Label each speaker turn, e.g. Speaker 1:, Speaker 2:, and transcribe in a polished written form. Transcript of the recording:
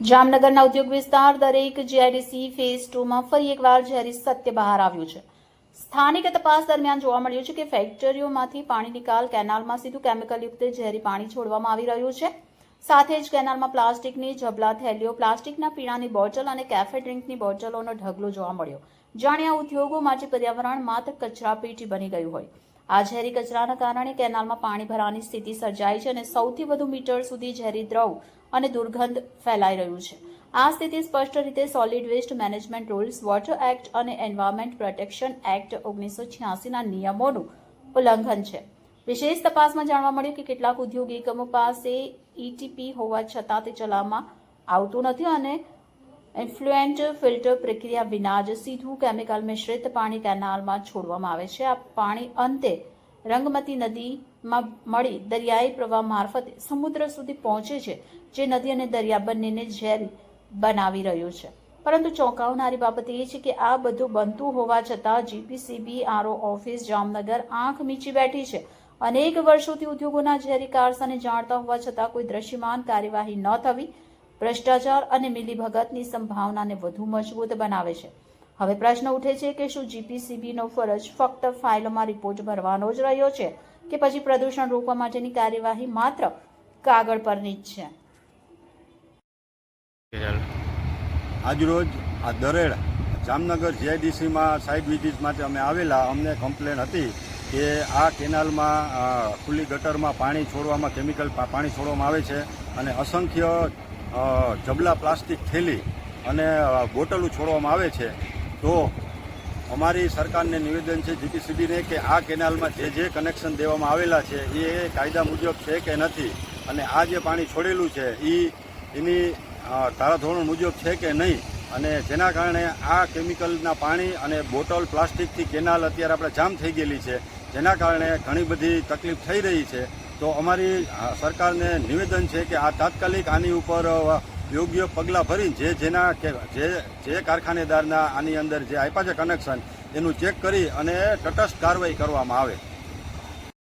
Speaker 1: જામનગરના ઉદ્યોગ વિસ્તાર દરેક જીઆઈડીસી ફેઝ 2 માં ફરી એકવાર ઝેરી સત્ય બહાર આવ્યું છે। સ્થાનિક તપાસ દરમિયાન જોવા મળ્યું છે કે ફેક્ટરીઓમાંથી પાણી નિકાલ કેનાલમાં સીધું કેમિકલયુક્ત ઝેરી પાણી છોડવામાં આવી રહ્યું છે। સાથે જ કેનાલમાં પ્લાસ્ટિકની ઝબલા થેલીઓ, પ્લાસ્ટિકના પીણાની બોટલ અને કેફે ડ્રિંકની બોટલોનો ઢગલો જોવા મળ્યો। જાણે આ ઉદ્યોગો માટે પર્યાવરણ માત્ર કચરાપેટી બની ગયું હોય। આ ઝેરી કચરાના કારણે કેનાલમાં પાણી ભરાવાની સ્થિતિ સર્જાઈ છે અને સૌથી વધુ મીટર સુધી ઝેરી દ્રવ અને દુર્ગંધ ફેલાઈ રહ્યું છે। આ સ્થિતિ સ્પષ્ટ રીતે solid waste management rules, water act અને એન્વાયરમેન્ટ પ્રોટેક્શન એક્ટ 1986ના નિયમોનું ઉલ્લંઘન છે। વિશેષ તપાસમાં જાણવા મળ્યું કે કેટલાક ઉદ્યોગ એકમો પાસે ઈટીપી હોવા છતાં તે ચલાવવામાં આવતું નથી અને ઇન્ફ્લુએન્ટ ફિલ્ટર પ્રક્રિયા વિના જ સીધું કેમિકલ મિશ્રિત પાણી કેનાલમાં છોડવામાં આવે છે। આ પાણી અંતે રંગમતી નદીમાં મળી દરિયાઈ પ્રવાહ મારફતે સમુદ્ર સુધી પહોંચે છે, જે નદી અને દરિયા બંનેને ઝેરી બનાવી રહ્યું છે। પરંતુ ચોંકાવનારી બાબત એ છે કે આ બધું બનતું હોવા છતાં જીપીસીબી આરઓ ઓફિસ જામનગર આંખ મીચી બેઠી છે। અનેક વર્ષોથી ઉદ્યોગોના ઝેરી કારસાને જાણતા હોવા છતાં કોઈ દ્રશ્યમાન કાર્યવાહી ન થવી ભ્રષ્ટાચાર અને મિલીભગતની સંભાવનાને વધુ મજબૂત બનાવે છે। હવે પ્રશ્ન ઉઠે છે કે શું જીપીસીબીનો ફરજ ફક્ત ફાઇલોમાં રિપોર્ટ ભરવાનો જ રહ્યો છે કે પછી પ્રદૂષણ રોકવા માટેની કાર્યવાહી માત્ર કાગળ પરની જ છે।
Speaker 2: આજરોજ આ દરેડ જામનગર જીઆઈડીસીમાં સાઇટ વિઝિટ માટે અમે આવેલા। અમને કમ્પ્લેન હતી કે આ કેનાલમાં ખુલ્લી ગટરમાં પાણી છોડવામાં કેમિકલ પાણી છોડવામાં આવે છે અને અસંખ્ય જબલા પ્લાસ્ટિક થેલી અને બોટલો છોડવામાં આવે છે। તો અમારી સરકારને નિવેદન છે જીપીસીબીને કે આ કેનાલમાં જે કનેક્શન દેવામાં આવેલા છે એ કાયદા મુજબ છે કે નથી અને આ જે પાણી છોડેલું છે એની ધારાધોરણ મુજબ છે કે નહીં, અને જેના કારણે આ કેમિકલના પાણી અને બોટલ પ્લાસ્ટિકથી કેનાલ અત્યારે આપણે જામ થઈ ગયેલી છે, જેના કારણે ઘણી બધી તકલીફ થઈ રહી છે। તો અમારી સરકારને નિવેદન છે કે આ તાત્કાલિક આની ઉપર યોગ્ય પગલાં ભરી જે કારખાનેદારના આની અંદર જે આપ્યા છે કનેક્શન એનું ચેક કરી અને તટસ્થ કાર્યવાહી કરવામાં આવે।